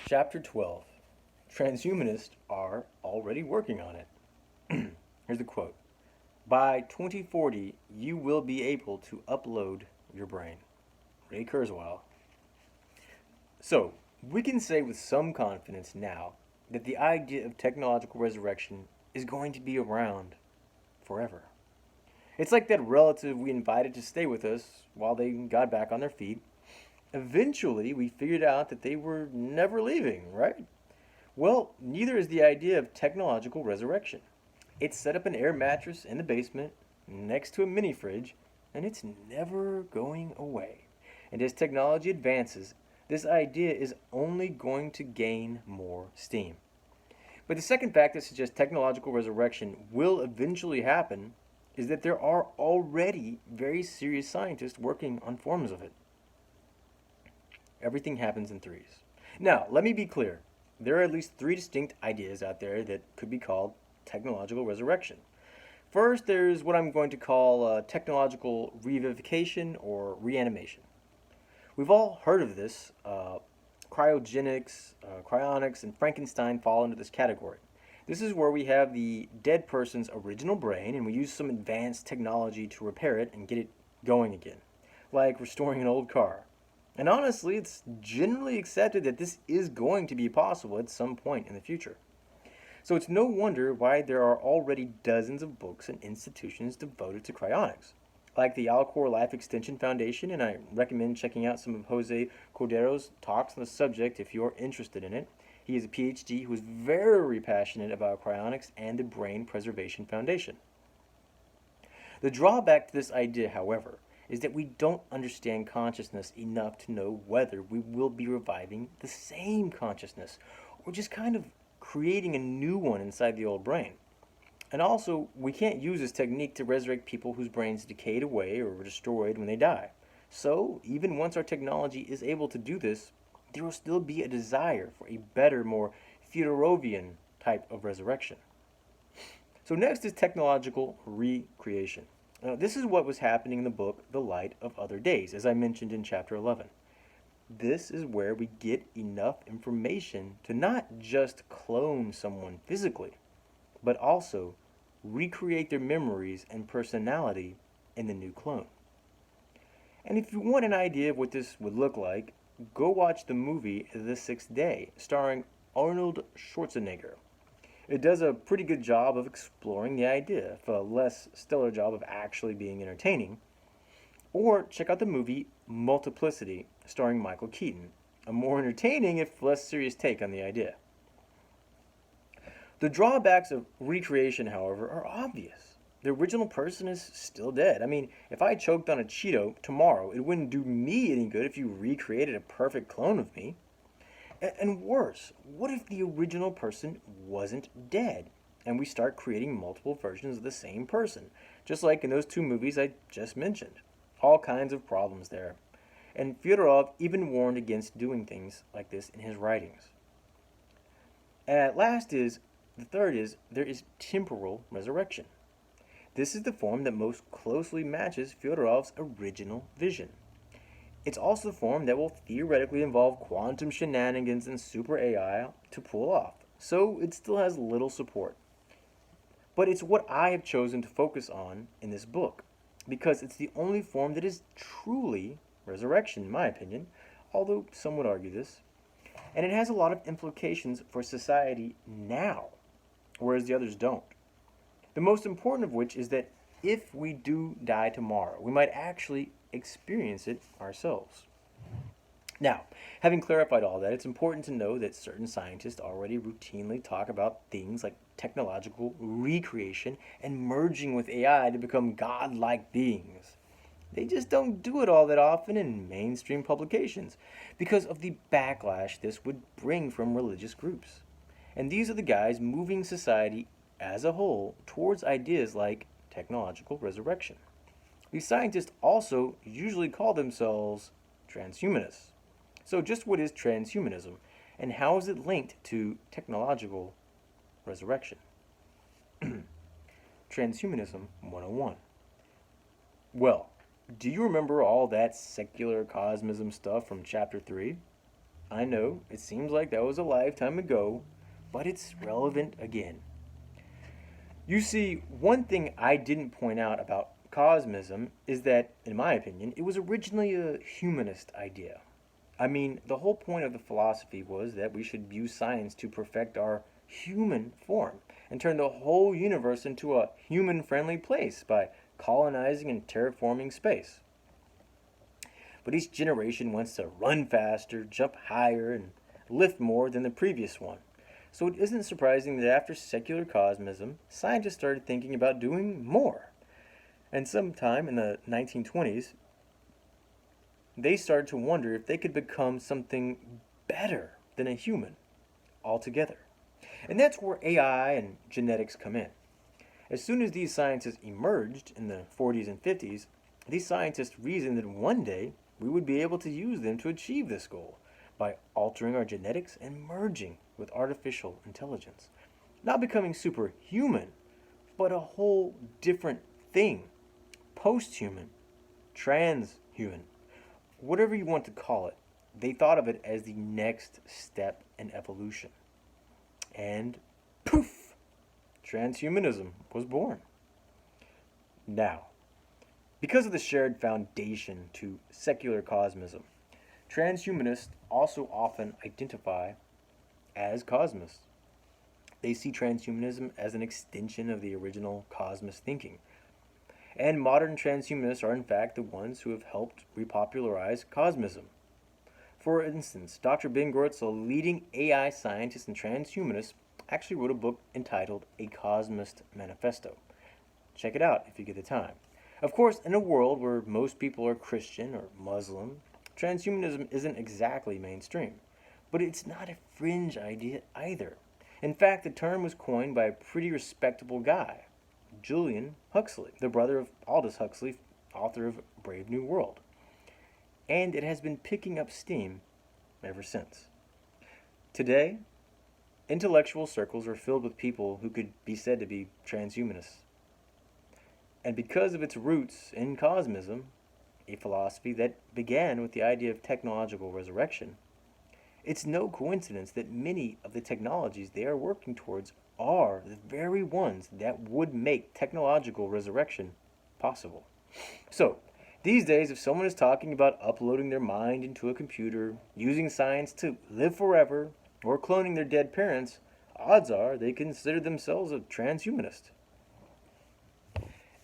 Chapter 12. Transhumanists are already working on it. Here's the quote. By 2040, you will be able to upload your brain. Ray Kurzweil. So, we can say with some confidence now that the idea of technological resurrection is going to be around forever. It's like that relative we invited to stay with us while they got back on their feet. Eventually, we figured out that they were never leaving, right? Well, neither is the idea of technological resurrection. It's set up an air mattress in the basement next to a mini fridge, and it's never going away. And as technology advances, this idea is only going to gain more steam. But the second fact that suggests technological resurrection will eventually happen is that there are already very serious scientists working on forms of it. Everything happens in threes. Now, let me be clear. There are at least three distinct ideas out there that could be called technological resurrection. First, there's what I'm going to call technological revivification or reanimation. We've all heard of this. Cryogenics, cryonics, and Frankenstein fall into this category. This is where we have the dead person's original brain and we use some advanced technology to repair it and get it going again, like restoring an old car. And honestly, it's generally accepted that this is going to be possible at some point in the future. So it's no wonder why there are already dozens of books and institutions devoted to cryonics, like the Alcor Life Extension Foundation, and I recommend checking out some of Jose Cordero's talks on the subject if you're interested in it. He is a PhD who is very passionate about cryonics and the Brain Preservation Foundation. The drawback to this idea, however, is that we don't understand consciousness enough to know whether we will be reviving the same consciousness or just kind of creating a new one inside the old brain. And also, we can't use this technique to resurrect people whose brains decayed away or were destroyed when they die. So, even once our technology is able to do this, there will still be a desire for a better, more Fedorovian type of resurrection. So next is technological recreation. Now, this is what was happening in the book The Light of Other Days, as I mentioned in chapter 11. This is where we get enough information to not just clone someone physically, but also recreate their memories and personality in the new clone. And if you want an idea of what this would look like, go watch the movie The Sixth Day, starring Arnold Schwarzenegger. It does a pretty good job of exploring the idea, if a less stellar job of actually being entertaining. Or check out the movie Multiplicity, starring Michael Keaton, a more entertaining if less serious take on the idea. The drawbacks of recreation, however, are obvious. The original person is still dead. I mean, if I choked on a Cheeto tomorrow, it wouldn't do me any good if you recreated a perfect clone of me. And worse, what if the original person wasn't dead and we start creating multiple versions of the same person, just like in those two movies I just mentioned? All kinds of problems there. And Fyodorov even warned against doing things like this in his writings. And the third is, there is temporal resurrection. This is the form that most closely matches Fyodorov's original vision. It's also the form that will theoretically involve quantum shenanigans and super AI to pull off, so it still has little support. But it's what I have chosen to focus on in this book, because it's the only form that is truly resurrection, in my opinion, although some would argue this. And it has a lot of implications for society now, whereas the others don't. The most important of which is that if we do die tomorrow, we might actually experience it ourselves. Now, having clarified all that, it's important to know that certain scientists already routinely talk about things like technological recreation and merging with AI to become godlike beings. They just don't do it all that often in mainstream publications because of the backlash this would bring from religious groups. And these are the guys moving society as a whole towards ideas like technological resurrection. These scientists also usually call themselves transhumanists. So just what is transhumanism and how is it linked to technological resurrection? Transhumanism 101. Well, do you remember all that secular cosmism stuff from chapter 3? I know, it seems like that was a lifetime ago, but it's relevant again. You see, one thing I didn't point out about cosmism is that, in my opinion, it was originally a humanist idea. I mean, the whole point of the philosophy was that we should use science to perfect our human form and turn the whole universe into a human friendly place by colonizing and terraforming space. But each generation wants to run faster, jump higher, and lift more than the previous one. So it isn't surprising that after secular cosmism, scientists started thinking about doing more. And sometime in the 1920s, they started to wonder if they could become something better than a human altogether. And that's where AI and genetics come in. As soon as these sciences emerged in the 40s and 50s, these scientists reasoned that one day we would be able to use them to achieve this goal by altering our genetics and merging with artificial intelligence. Not becoming superhuman, but a whole different thing. Post-human, transhuman, whatever you want to call it. They thought of it as the next step in evolution. And poof, transhumanism was born. Now, because of the shared foundation to secular cosmism, transhumanists also often identify as cosmists. They see transhumanism as an extension of the original cosmist thinking. And modern transhumanists are, in fact, the ones who have helped repopularize cosmism. For instance, Dr. Ben Grotz, a leading AI scientist and transhumanist, actually wrote a book entitled A Cosmist Manifesto. Check it out if you get the time. Of course, in a world where most people are Christian or Muslim, transhumanism isn't exactly mainstream. But it's not a fringe idea either. In fact, the term was coined by a pretty respectable guy, Julian Huxley, the brother of Aldous Huxley, author of Brave New World. And it has been picking up steam ever since. Today, intellectual circles are filled with people who could be said to be transhumanists. And because of its roots in cosmism, a philosophy that began with the idea of technological resurrection, it's no coincidence that many of the technologies they are working towards are the very ones that would make technological resurrection possible. So, these days, if someone is talking about uploading their mind into a computer, using science to live forever, or cloning their dead parents, odds are they consider themselves a transhumanist.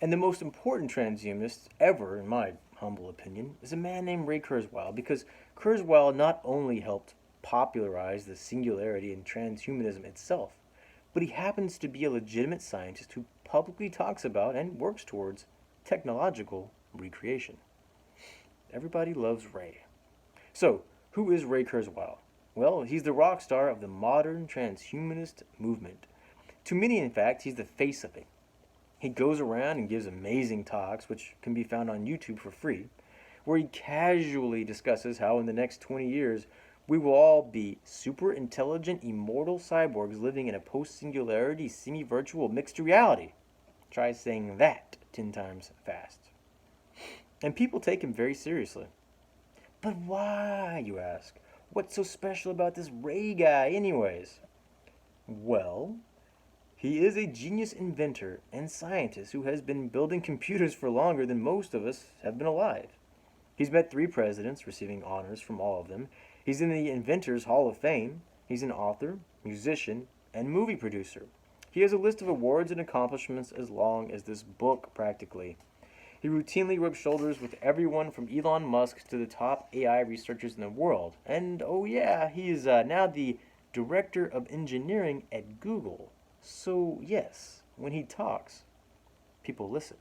And the most important transhumanist ever, in my humble opinion, is a man named Ray Kurzweil, because Kurzweil not only helped popularize the singularity in transhumanism itself, but he happens to be a legitimate scientist who publicly talks about and works towards technological recreation. Everybody loves Ray. So, who is Ray Kurzweil? Well, he's the rock star of the modern transhumanist movement. To many, in fact, he's the face of it. He goes around and gives amazing talks, which can be found on YouTube for free, where he casually discusses how in the next 20 years we will all be super intelligent, immortal cyborgs living in a post-singularity, semi-virtual mixed reality. Try saying that 10 times fast. And people take him very seriously. But why, you ask? What's so special about this Ray guy anyways? Well, he is a genius inventor and scientist who has been building computers for longer than most of us have been alive. He's met 3 presidents, receiving honors from all of them. He's in the Inventors Hall of Fame. He's an author, musician, and movie producer. He has a list of awards and accomplishments as long as this book, practically. He routinely rubs shoulders with everyone from Elon Musk to the top AI researchers in the world. And oh yeah, he is now the Director of Engineering at Google. So yes, when he talks, people listen.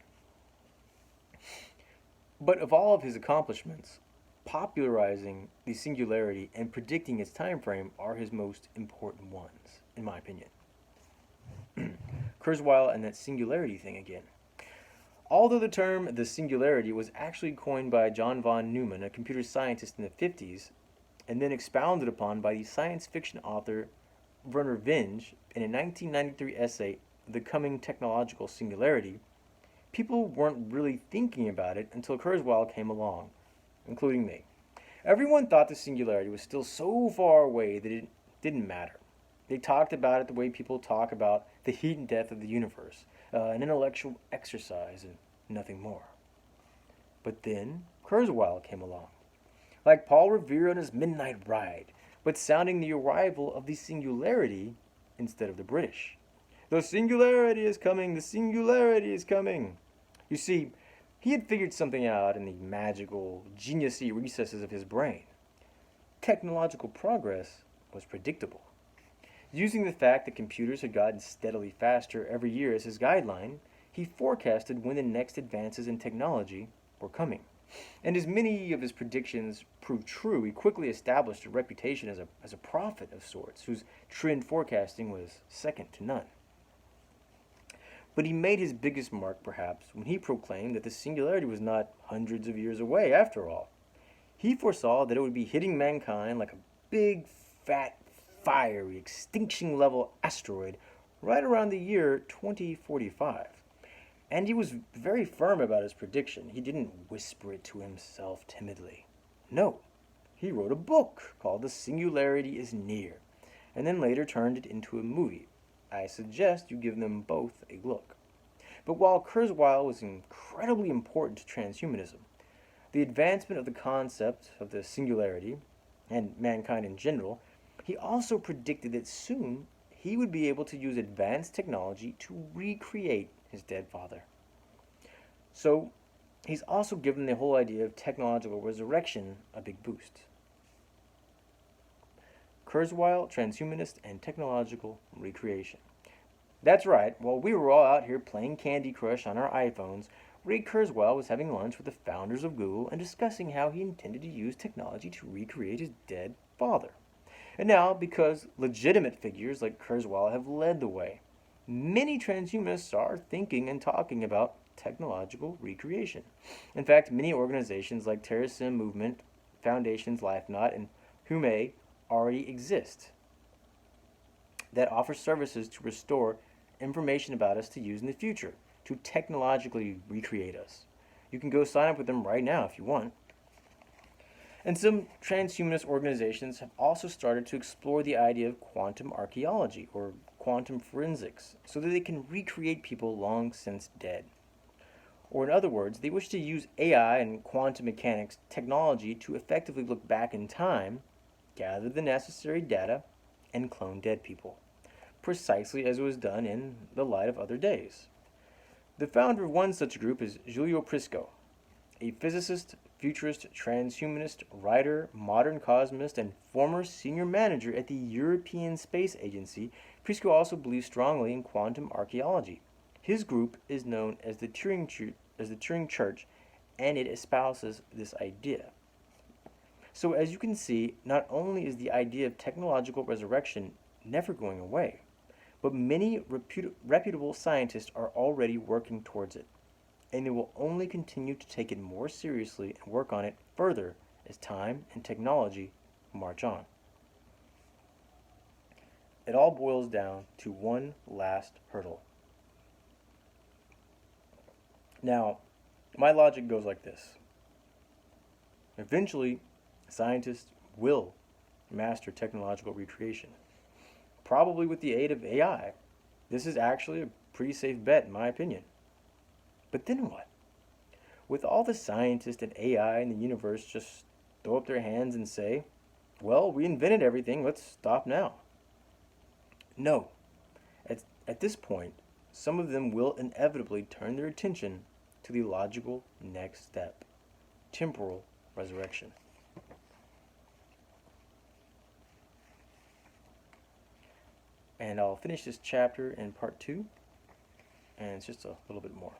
But of all of his accomplishments, popularizing the singularity and predicting its time frame are his most important ones, in my opinion. Kurzweil and that singularity thing again. Although the term the singularity was actually coined by John von Neumann, a computer scientist in the 50s, and then expounded upon by the science fiction author Werner Vinge in a 1993 essay, The Coming Technological Singularity, people weren't really thinking about it until Kurzweil came along, including me. Everyone thought the singularity was still so far away that it didn't matter. They talked about it the way people talk about the heat and death of the universe, an intellectual exercise and nothing more. But then Kurzweil came along, like Paul Revere on his midnight ride, but sounding the arrival of the singularity instead of the British. The singularity is coming, the singularity is coming. You see, he had figured something out in the magical, geniusy recesses of his brain. Technological progress was predictable. Using the fact that computers had gotten steadily faster every year as his guideline, he forecasted when the next advances in technology were coming. And as many of his predictions proved true, he quickly established a reputation as a prophet of sorts, whose trend forecasting was second to none. But he made his biggest mark, perhaps, when he proclaimed that the singularity was not hundreds of years away, after all. He foresaw that it would be hitting mankind like a big, fat, fiery, extinction level asteroid right around the year 2045. And he was very firm about his prediction. He didn't whisper it to himself timidly. No, he wrote a book called The Singularity is Near, and then later turned it into a movie. I suggest you give them both a look. But while Kurzweil was incredibly important to transhumanism, the advancement of the concept of the singularity, and mankind in general, he also predicted that soon he would be able to use advanced technology to recreate his dead father. So, he's also given the whole idea of technological resurrection a big boost. Kurzweil, transhumanist, and technological recreation. That's right, while we were all out here playing Candy Crush on our iPhones, Ray Kurzweil was having lunch with the founders of Google and discussing how he intended to use technology to recreate his dead father. And now, because legitimate figures like Kurzweil have led the way, many transhumanists are thinking and talking about technological recreation. In fact, many organizations like Terrasim Movement, Foundations LifeNaut, and Hume already exist that offer services to restore information about us to use in the future, to technologically recreate us. You can go sign up with them right now if you want. And some transhumanist organizations have also started to explore the idea of quantum archaeology or quantum forensics so that they can recreate people long since dead. Or in other words, they wish to use AI and quantum mechanics technology to effectively look back in time, gather the necessary data, and clone dead people, precisely as it was done in the light of other days. The founder of one such group is Giulio Prisco, a physicist, futurist, transhumanist, writer, modern cosmist, and former senior manager at the European Space Agency. Prisco also believes strongly in quantum archaeology. His group is known as the Turing Church, and it espouses this idea. So as you can see, not only is the idea of technological resurrection never going away, but many reputable scientists are already working towards it, and they will only continue to take it more seriously and work on it further as time and technology march on. It all boils down to one last hurdle. Now, my logic goes like this. Eventually, scientists will master technological recreation, probably with the aid of AI. This is actually a pretty safe bet, in my opinion. But then what? With all the scientists and AI in the universe just throw up their hands and say, well, we invented everything, let's stop now. No. At this point, some of them will inevitably turn their attention to the logical next step, temporal resurrection. And I'll finish this chapter in part 2, and it's just a little bit more.